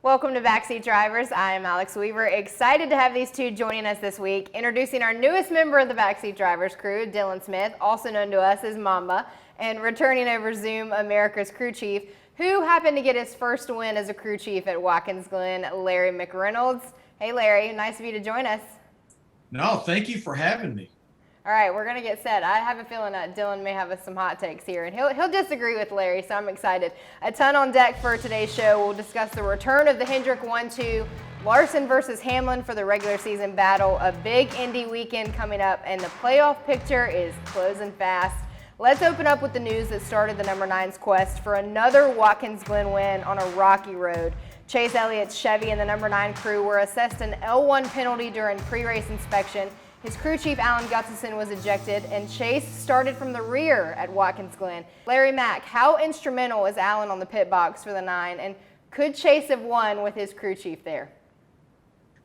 Welcome to Backseat Drivers. I am Alex Weaver. Excited to have these two joining us this week. Introducing our newest member of the Backseat Drivers crew, Dylan Smith, also known to us as Mamba, and returning over Zoom, America's crew chief, who happened to get his first win as a crew chief at Watkins Glen, Larry McReynolds. Hey Larry, nice of you to join us. No, thank you for having me. All right, we're going to get set. I have a feeling that Dylan may have some hot takes here, and he'll disagree with Larry, so I'm excited. A ton on deck for today's show. We'll discuss the return of the Hendrick 1-2, Larson versus Hamlin for the regular season battle, a big Indy weekend coming up, and the playoff picture is closing fast. Let's open up with the news that started the number 9's quest for another Watkins Glen win on a rocky road. Chase Elliott's Chevy and the number 9 crew were assessed an L1 penalty during pre-race inspection. His crew chief, Alan Gustafson, was ejected, and Chase started from the rear at Watkins Glen. Larry Mack, how instrumental is Alan on the pit box for the 9, and could Chase have won with his crew chief there?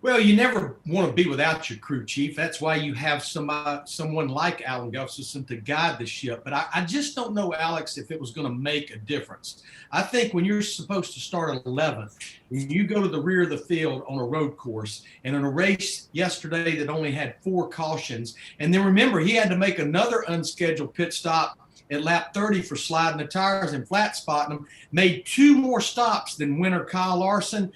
Well, you never want to be without your crew chief. That's why you have someone like Alan Gustafson to guide the ship. But I just don't know, Alex, if it was going to make a difference. I think when you're supposed to start 11th, when you go to the rear of the field on a road course and in a race yesterday that only had 4 cautions, and then remember, he had to make another unscheduled pit stop at lap 30 for sliding the tires and flat spotting them, made 2 more stops than winner Kyle Larson.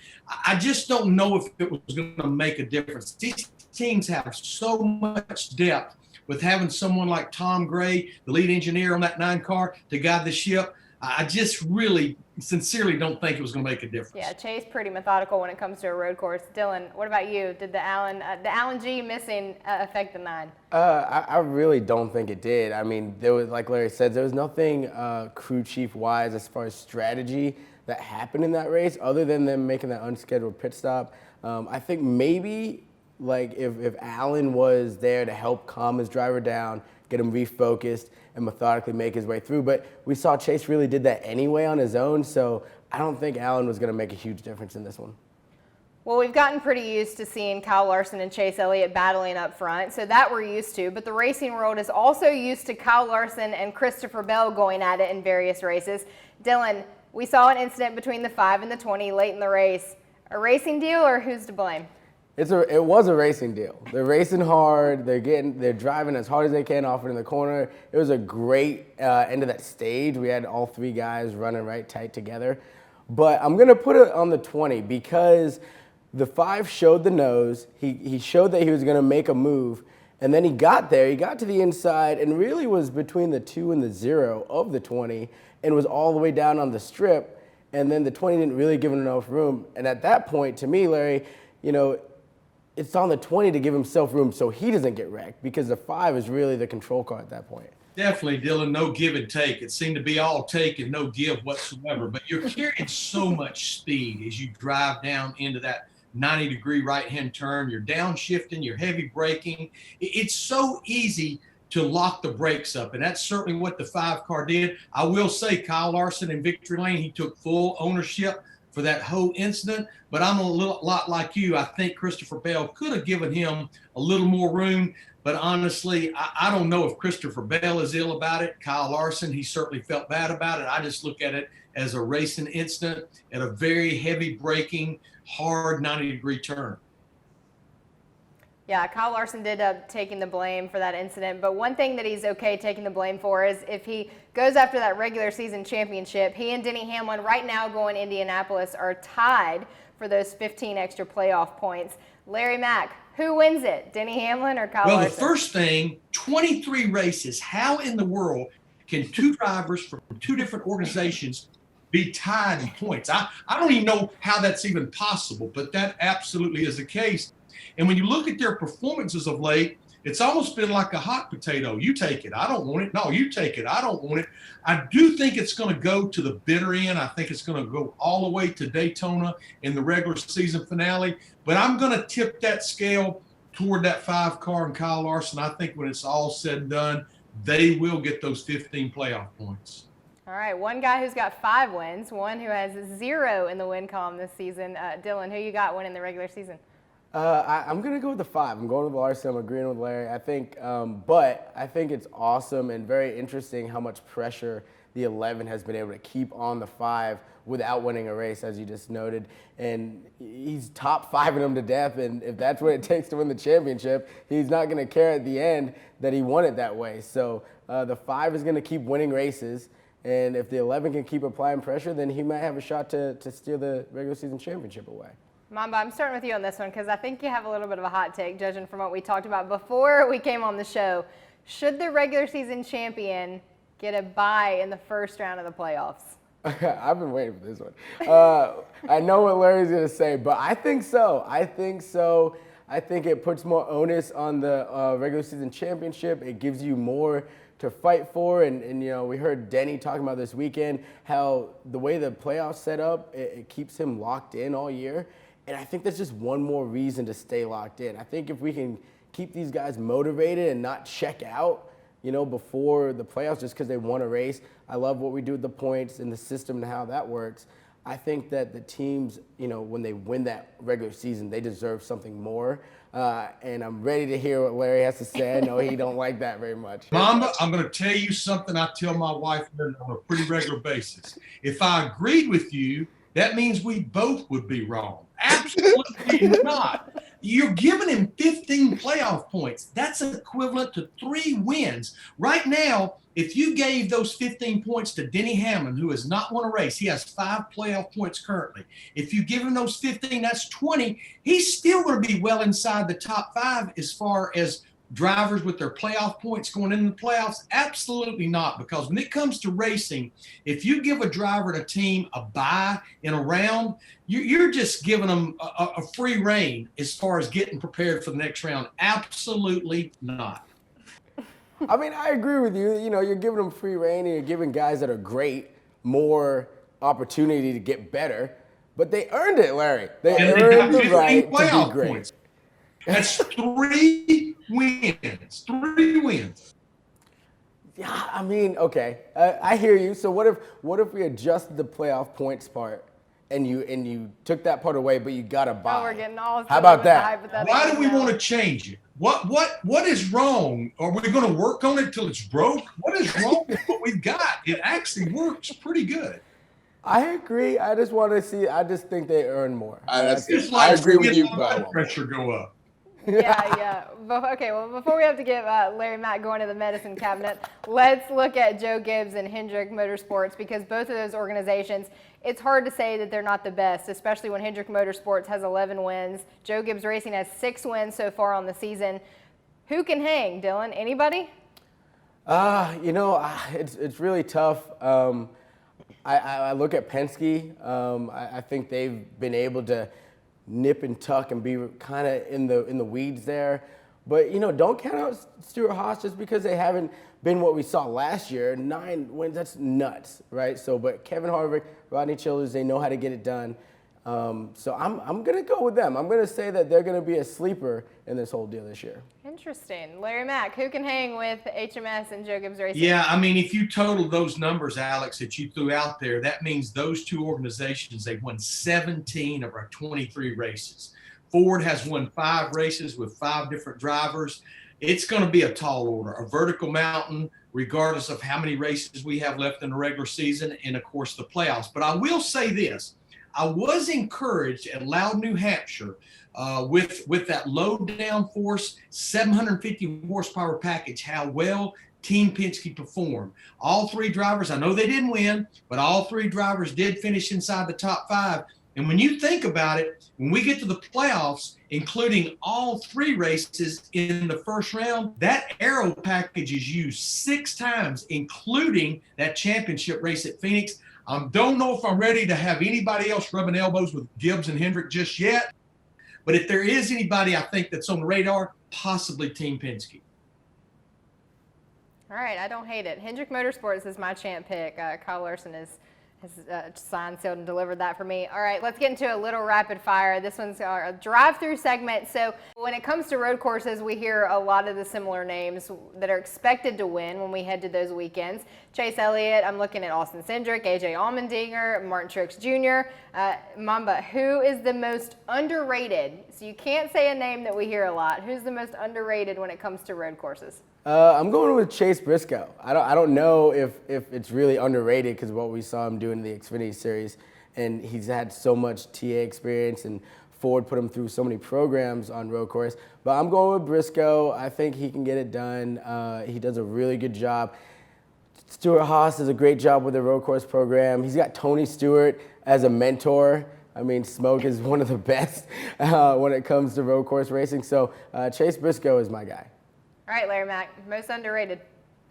I just don't know if it was going to make a difference. These teams have so much depth with having someone like Tom Gray, the lead engineer on that 9 car, to guide the ship. I just really sincerely don't think it was going to make a difference. Yeah, Chase pretty methodical when it comes to a road course. Dylan, what about you? Did the Alan G missing affect the 9? I really don't think it did. I mean, there was, like Larry said, there was nothing crew chief wise as far as strategy that happened in that race other than them making that unscheduled pit stop. I think maybe like if Alan was there to help calm his driver down, get him refocused, and methodically make his way through. But we saw Chase really did that anyway on his own, so I don't think Alan was going to make a huge difference in this one. Well, we've gotten pretty used to seeing Kyle Larson and Chase Elliott battling up front, so that we're used to. But the racing world is also used to Kyle Larson and Christopher Bell going at it in various races. Dylan, we saw an incident between the 5 and the 20 late in the race. A racing deal, or who's to blame? It was a racing deal. They're racing hard. They're driving as hard as they can off in the corner. It was a great end of that stage. We had all 3 guys running right tight together. But I'm gonna put it on the 20 because the 5 showed the nose. He showed that he was gonna make a move, and then he got there. He got to the inside and really was between the 2 and the 0 of the 20, and was all the way down on the strip. And then the 20 didn't really give him enough room. And at that point, to me, Larry, you know, it's on the 20 to give himself room so he doesn't get wrecked, because the 5 is really the control car at that point. Definitely, Dylan, no give and take. It seemed to be all take and no give whatsoever. But you're carrying so much speed as you drive down into that 90-degree right-hand turn. You're downshifting, you're heavy braking. It's so easy to lock the brakes up, and that's certainly what the 5 car did. I will say Kyle Larson in victory lane, he took full ownership for that whole incident, but I'm a lot like you. I think Christopher Bell could have given him a little more room, but honestly, I don't know if Christopher Bell is ill about it. Kyle Larson, he certainly felt bad about it. I just look at it as a racing incident at a very heavy braking, hard 90-degree turn. Yeah, Kyle Larson did end up taking the blame for that incident, but one thing that he's okay taking the blame for is if he goes after that regular season championship, he and Denny Hamlin right now going to Indianapolis are tied for those 15 extra playoff points. Larry Mack, who wins it, Denny Hamlin or Kyle Larson? Well, the first thing, 23 races. How in the world can 2 drivers from 2 different organizations be tied in points? I don't even know how that's even possible, but that absolutely is the case. And when you look at their performances of late, it's almost been like a hot potato. You take it, I don't want it. No, you take it, I don't want it. I do think it's going to go to the bitter end. I think it's going to go all the way to Daytona in the regular season finale. But I'm going to tip that scale toward that 5 car and Kyle Larson. I think when it's all said and done, they will get those 15 playoff points. All right, one guy who's got 5 wins, one who has 0 in the win column this season. Dylan, who you got winning the regular season? I'm going to go with the 5. I'm going with Larson. I'm agreeing with Larry. I think, but I think it's awesome and very interesting how much pressure the 11 has been able to keep on the 5 without winning a race, as you just noted. And he's top 5 in them to death. And if that's what it takes to win the championship, he's not going to care at the end that he won it that way. So the 5 is going to keep winning races. And if the 11 can keep applying pressure, then he might have a shot to steal the regular season championship away. Mamba, I'm starting with you on this one because I think you have a little bit of a hot take, judging from what we talked about before we came on the show. Should the regular season champion get a bye in the first round of the playoffs? I've been waiting for this one. I know what Larry's going to say, but I think so. I think it puts more onus on the regular season championship. It gives you more to fight for. And we heard Denny talking about this weekend how the way the playoffs set up, it keeps him locked in all year. And I think that's just one more reason to stay locked in. I think if we can keep these guys motivated and not check out, before the playoffs just because they won a race. I love what we do with the points and the system and how that works. I think that the teams, when they win that regular season, they deserve something more. And I'm ready to hear what Larry has to say. I know he don't like that very much. Mamba, I'm going to tell you something I tell my wife on a pretty regular basis. If I agreed with you, that means we both would be wrong. Absolutely not. You're giving him 15 playoff points. That's equivalent to 3 wins. Right now, if you gave those 15 points to Denny Hamlin, who has not won a race, he has 5 playoff points currently. If you give him those 15, that's 20. He's still going to be well inside the top 5 as far as drivers with their playoff points going into the playoffs? Absolutely not, because when it comes to racing, if you give a driver and a team a bye in a round, you're just giving them a free rein as far as getting prepared for the next round. Absolutely not. I mean, I agree with you. You're giving them free rein and you're giving guys that are great more opportunity to get better, but they earned it, Larry. They earned the right to be great. Points. That's 3 wins. 3 wins. Yeah, I mean, okay, I hear you. So what if we adjusted the playoff points part and you took that part away, but you got a bye? Oh, we're getting all. How about that? Why do we want to change it? What is wrong? Are we going to work on it till it's broke? What is wrong with what we've got? It actually works pretty good. I agree. I just want to see. I just think they earn more. I agree with you. Blood pressure go up. Yeah. Okay, well, before we have to get Larry Mack going to the medicine cabinet, let's look at Joe Gibbs and Hendrick Motorsports, because both of those organizations, it's hard to say that they're not the best, especially when Hendrick Motorsports has 11 wins. Joe Gibbs Racing has 6 wins so far on the season. Who can hang, Dylan? Anybody? It's really tough. I look at Penske. I think they've been able to nip and tuck and be kind of in the weeds there. But, don't count out Stewart Haas just because they haven't been what we saw last year. 9 wins, that's nuts, right? So, but Kevin Harvick, Rodney Childers, they know how to get it done. So I'm going to go with them. I'm going to say that they're going to be a sleeper in this whole deal this year. Interesting. Larry Mack, who can hang with HMS and Joe Gibbs Racing? Yeah, I mean, if you total those numbers, Alex, that you threw out there, that means those 2 organizations, they've won 17 of our 23 races. Ford has won 5 races with 5 different drivers. It's going to be a tall order, a vertical mountain, regardless of how many races we have left in the regular season and, of course, the playoffs. But I will say this. I was encouraged at Loud, New Hampshire with that low downforce 750 horsepower package, how well Team Penske performed. All 3 drivers, I know they didn't win, but all 3 drivers did finish inside the top 5. And when you think about it, when we get to the playoffs, including all 3 races in the first round, that aero package is used 6 times, including that championship race at Phoenix. I don't know if I'm ready to have anybody else rubbing elbows with Gibbs and Hendrick just yet. But if there is anybody I think that's on the radar, possibly Team Penske. All right, I don't hate it. Hendrick Motorsports is my champ pick. Kyle Larson has signed, sealed, and delivered that for me. All right, let's get into a little rapid fire. This one's a drive-through segment. So when it comes to road courses, we hear a lot of the similar names that are expected to win when we head to those weekends. Chase Elliott, I'm looking at Austin Cindric, AJ Allmendinger, Martin Truex Jr., Mamba. Who is the most underrated? So you can't say a name that we hear a lot. Who's the most underrated when it comes to road courses? I'm going with Chase Briscoe. I don't know if it's really underrated because what we saw him do in the Xfinity Series, and he's had so much TA experience, and Ford put him through so many programs on road course. But I'm going with Briscoe. I think he can get it done. He does a really good job. Stuart Haas does a great job with the road course program. He's got Tony Stewart as a mentor. I mean, Smoke is one of the best when it comes to road course racing. So Chase Briscoe is my guy. All right, Larry Mack, most underrated.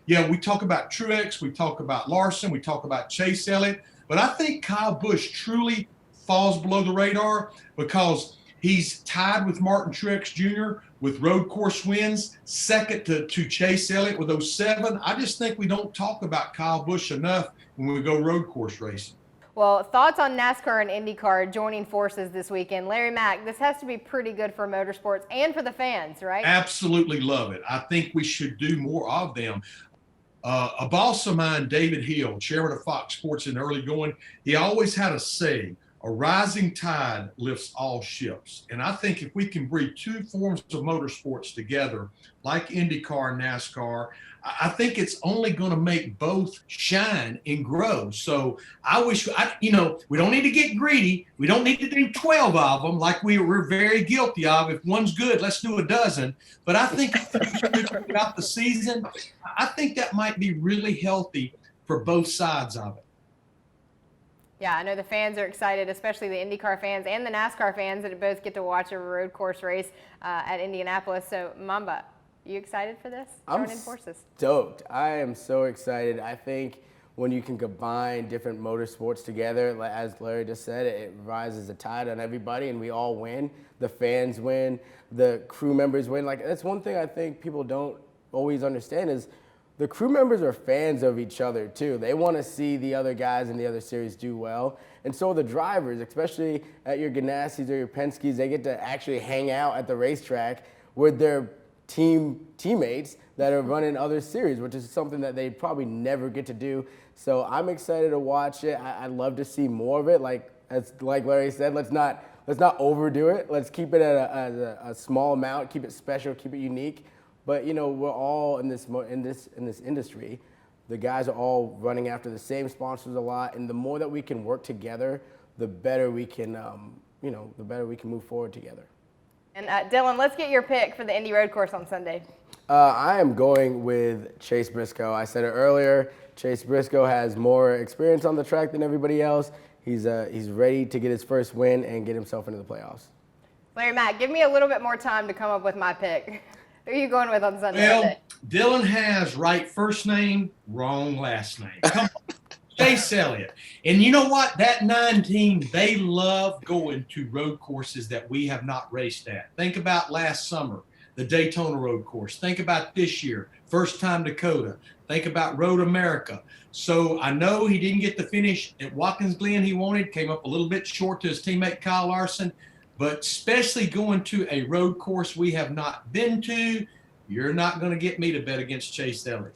Yeah, we talk about Truex, we talk about Larson, we talk about Chase Elliott, but I think Kyle Busch truly falls below the radar because he's tied with Martin Truex Jr. with road course wins, second to Chase Elliott with those 7. I just think we don't talk about Kyle Busch enough when we go road course racing. Well, thoughts on NASCAR and IndyCar joining forces this weekend? Larry Mack, this has to be pretty good for motorsports and for the fans, right? Absolutely love it. I think we should do more of them. A boss of mine, David Hill, chairman of Fox Sports in early going, he always had a saying, a rising tide lifts all ships. And I think if we can bring 2 forms of motorsports together, like IndyCar and NASCAR, I think it's only going to make both shine and grow. So I wish, we don't need to get greedy. We don't need to do 12 of them like we're very guilty of. If one's good, let's do a dozen. But I think throughout the season, I think that might be really healthy for both sides of it. Yeah, I know the fans are excited, especially the IndyCar fans and the NASCAR fans that both get to watch a road course race at Indianapolis. So, Mamba, you excited for this? Joining forces. Stoked. I am so excited. I think when you can combine different motorsports together, as Larry just said, it rises a tide on everybody, and we all win. The fans win. The crew members win. Like, that's one thing I think people don't always understand is the crew members are fans of each other too. They want to see the other guys in the other series do well. And so the drivers, especially at your Ganassi's or your Penske's, they get to actually hang out at the racetrack with their teammates that are running other series, which is something that they probably never get to do. So I'm excited to watch it. I'd love to see more of it. Like Larry said, let's not overdo it. Let's keep it at a small amount, keep it special, keep it unique. But we're all in this industry. The guys are all running after the same sponsors a lot, and the more that we can work together, the better we can, the better we can move forward together. And Dylan, let's get your pick for the Indy Road Course on Sunday. I am going with Chase Briscoe. I said it earlier. Chase Briscoe has more experience on the track than everybody else. He's ready to get his first win and get himself into the playoffs. Larry Mack, give me a little bit more time to come up with my pick. Who are you going with on Sunday? Well, Dylan has right first name, wrong last name. Come on, Chase Elliott. And you know what? That 9 team, they love going to road courses that we have not raced at. Think about last summer, the Daytona road course. Think about this year, first time Dakota. Think about Road America. So I know he didn't get the finish at Watkins Glen he wanted, came up a little bit short to his teammate Kyle Larson. But especially going to a road course we have not been to, you're not going to get me to bet against Chase Elliott.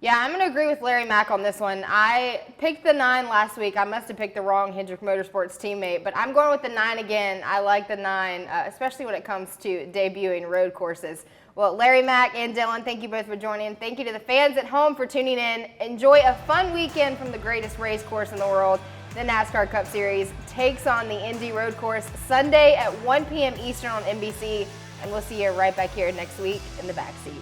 Yeah, I'm going to agree with Larry Mack on this one. I picked the 9 last week. I must have picked the wrong Hendrick Motorsports teammate, but I'm going with the 9 again. I like the 9, especially when it comes to debuting road courses. Well, Larry Mack and Dylan, thank you both for joining. Thank you to the fans at home for tuning in. Enjoy a fun weekend from the greatest race course in the world. The NASCAR Cup Series takes on the Indy Road Course Sunday at 1 p.m. Eastern on NBC, and we'll see you right back here next week in the Backseat.